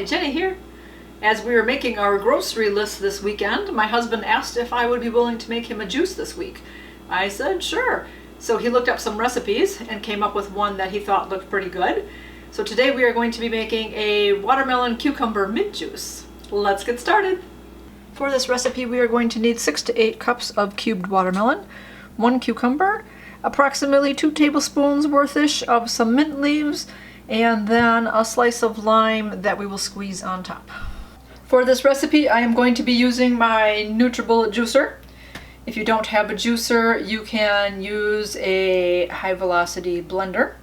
Hi, Jenny here. As we were making our grocery list this weekend, my husband asked if I would be willing to make him a juice this week. I said sure. So he looked up some recipes and came up with one that he thought looked pretty good. So today we are going to be making a watermelon cucumber mint juice. Let's get started. For this recipe we are going to need 6 to 8 cups of cubed watermelon, 1 cucumber, approximately 2 tablespoons worth-ish of some mint leaves, and then a slice of lime that we will squeeze on top. For this recipe I am going to be using my NutriBullet juicer. If you don't have a juicer, you can use a high velocity blender.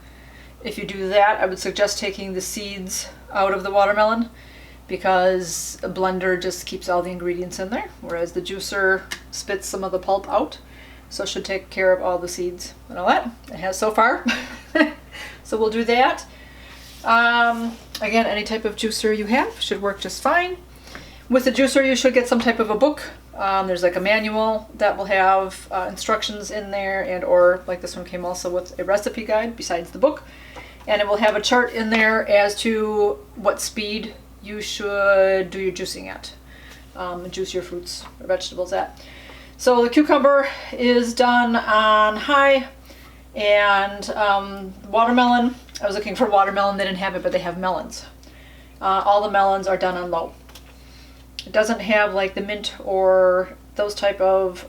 If you do that, I would suggest taking the seeds out of the watermelon because a blender just keeps all the ingredients in there, whereas the juicer spits some of the pulp out. So it should take care of all the seeds and all that. It has so far. So we'll do that. Again, any type of juicer you have should work just fine. With the juicer you should get some type of a book. There's like a manual that will have instructions in there, and or like this one came also with a recipe guide besides the book. And it will have a chart in there as to what speed you should do your juicing at. Juice your fruits or vegetables at. So the cucumber is done on high, and watermelon, I was looking for watermelon, they didn't have it, but they have melons. All the melons are done on low. It doesn't have like the mint or those type of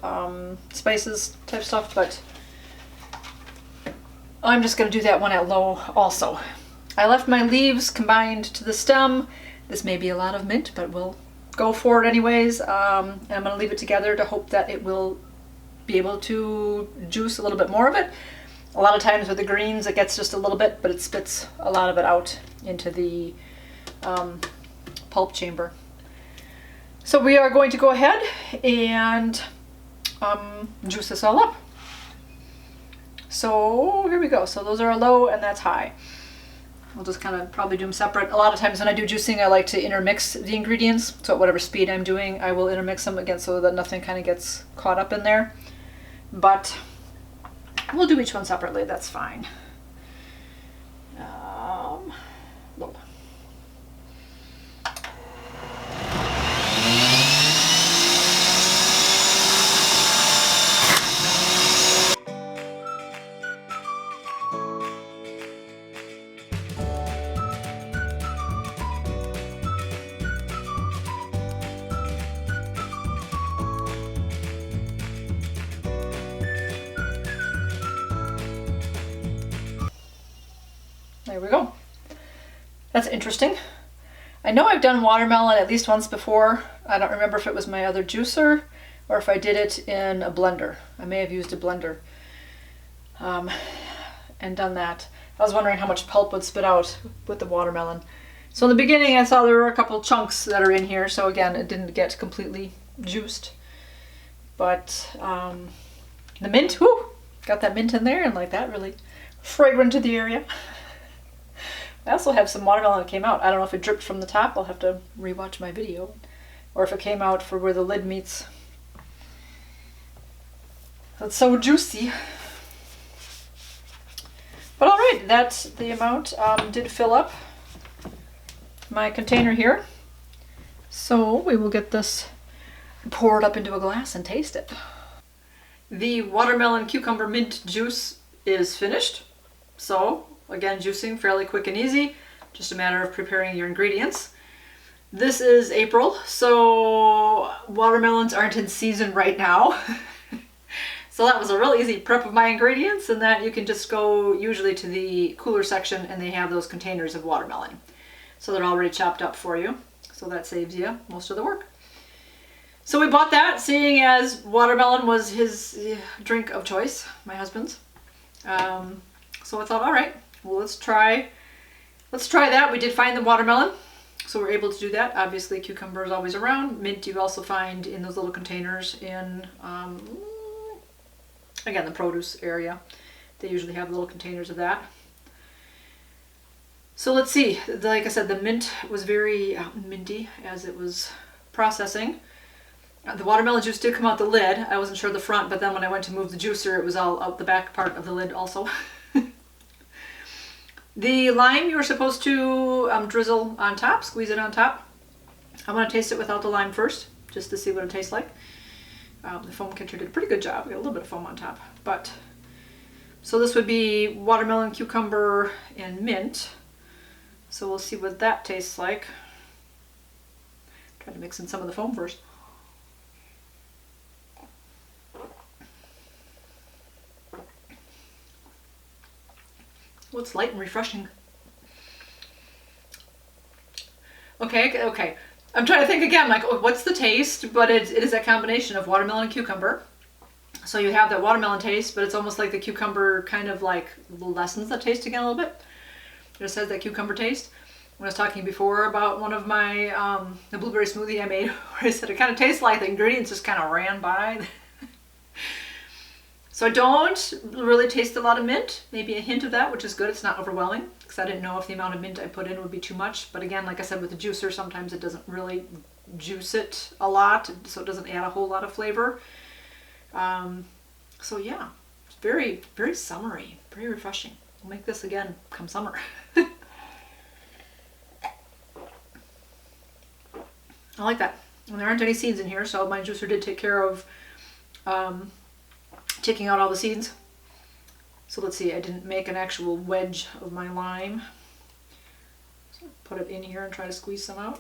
spices type stuff, but I'm just going to do that one at low also. I left my leaves combined to the stem. This may be a lot of mint, but we'll go for it anyways. And I'm going to leave it together to hope that it will be able to juice a little bit more of it. A lot of times with the greens it gets just a little bit, but it spits a lot of it out into the pulp chamber. So we are going to go ahead and juice this all up. So here we go. So those are low and that's high. We'll just kind of probably do them separate. A lot of times when I do juicing I like to intermix the ingredients. So at whatever speed I'm doing I will intermix them again so that nothing kind of gets caught up in there. But we'll do each one separately, that's fine. Low. There we go. That's interesting. I know I've done watermelon at least once before. I don't remember if it was my other juicer or if I did it in a blender. I may have used a blender and done that. I was wondering how much pulp would spit out with the watermelon. So in the beginning I saw there were a couple chunks that are in here, so again it didn't get completely juiced. But the mint, whoo, got that mint in there, and like that really fragrant to the area. I also have some watermelon that came out. I don't know if it dripped from the top. I'll have to rewatch my video. Or if it came out for where the lid meets. That's so juicy. But alright, that's the amount. Did fill up my container here. So we will get this poured up into a glass and taste it. The watermelon cucumber mint juice is finished. So again, juicing fairly quick and easy, just a matter of preparing your ingredients. This is April, so watermelons aren't in season right now. So that was a real easy prep of my ingredients, and that you can just go usually to the cooler section and they have those containers of watermelon. So they're already chopped up for you, so that saves you most of the work. So we bought that, seeing as watermelon was his drink of choice, my husband's. So I thought, all right, well, let's try that. We did find the watermelon, so we're able to do that. Obviously, cucumber is always around. Mint you also find in those little containers in, again, the produce area. They usually have little containers of that. So let's see. Like I said, the mint was very minty as it was processing. The watermelon juice did come out the lid. I wasn't sure the front, but then when I went to move the juicer, it was all out the back part of the lid also. The lime you're supposed to drizzle on top, squeeze it on top. I'm going to taste it without the lime first, just to see what it tastes like. The foam catcher did a pretty good job. We got a little bit of foam on top. But so this would be watermelon, cucumber, and mint. So we'll see what that tastes like. Try to mix in some of the foam first. Well, it's light and refreshing. Okay. I'm trying to think again, like, what's the taste? But it is a combination of watermelon and cucumber. So you have that watermelon taste, but it's almost like the cucumber kind of like lessens the taste again a little bit. It just has that cucumber taste. When I was talking before about one of my, the blueberry smoothie I made, where I said it kind of tastes like the ingredients just kind of ran by. So I don't really taste a lot of mint, maybe a hint of that, which is good. It's not overwhelming, because I didn't know if the amount of mint I put in would be too much. But again, like I said, with the juicer, sometimes it doesn't really juice it a lot, so it doesn't add a whole lot of flavor. So yeah, it's very, very summery, very refreshing. We'll make this again come summer. I like that. And there aren't any seeds in here, so my juicer did take care of taking out all the seeds. So let's see, I didn't make an actual wedge of my lime. So put it in here and try to squeeze some out.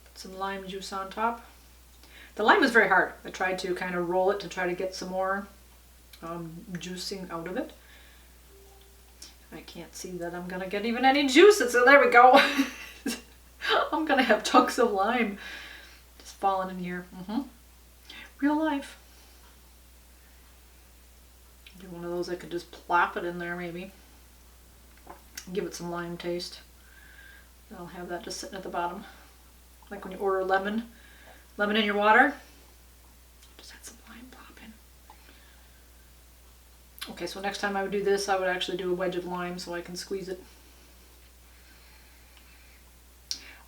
Put some lime juice on top. The lime was very hard. I tried to kind of roll it to try to get some more juicing out of it. I can't see that I'm gonna get even any juice, so there we go. I'm gonna have chunks of lime just falling in here. Real life. Do one of those I could just plop it in there maybe. Give it some lime taste. I'll have that just sitting at the bottom. Like when you order lemon in your water. Just add some lime plop in. Okay, so next time I would do this, I would actually do a wedge of lime so I can squeeze it.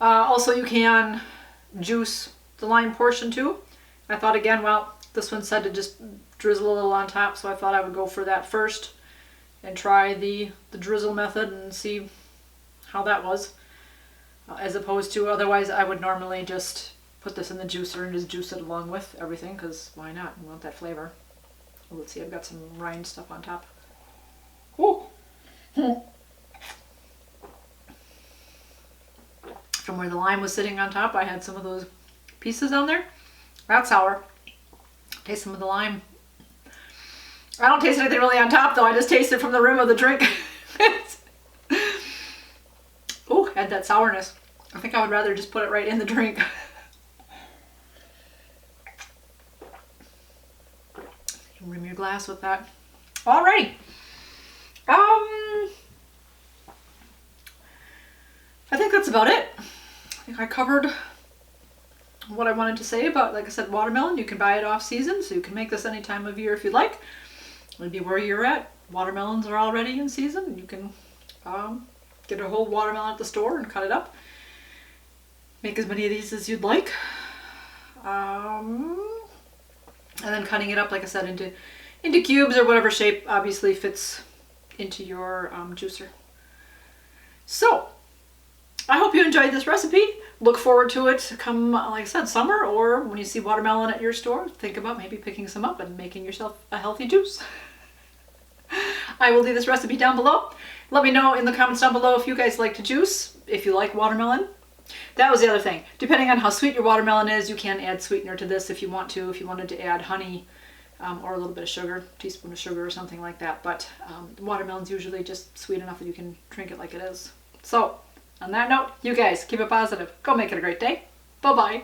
Also, you can juice the lime portion too. I thought again, well, this one said to just drizzle a little on top, so I thought I would go for that first and try the drizzle method and see how that was. As opposed to, otherwise I would normally just put this in the juicer and just juice it along with everything, because why not? You want that flavor. Well, let's see, I've got some rind stuff on top. Ooh. From where the lime was sitting on top, I had some of those pieces on there. That's sour. Taste some of the lime. I don't taste anything really on top though, I just taste it from the rim of the drink. Ooh, had that sourness. I think I would rather just put it right in the drink. You can rim your glass with that. Alrighty. I think that's about it. I think I covered what I wanted to say about, like I said, watermelon. You can buy it off season, so you can make this any time of year if you'd like. Maybe where you're at, watermelons are already in season. You can get a whole watermelon at the store and cut it up. Make as many of these as you'd like. And then cutting it up, like I said, into cubes or whatever shape obviously fits into your juicer. So, I hope you enjoyed this recipe. Look forward to it come, like I said, summer, or when you see watermelon at your store, think about maybe picking some up and making yourself a healthy juice. I will leave this recipe down below. Let me know in the comments down below if you guys like to juice, if you like watermelon. That was the other thing. Depending on how sweet your watermelon is, you can add sweetener to this if you want to. If you wanted to add honey or a little bit of sugar, teaspoon of sugar or something like that. But watermelon's usually just sweet enough that you can drink it like it is. So, on that note, you guys keep it positive. Go make it a great day. Bye-bye.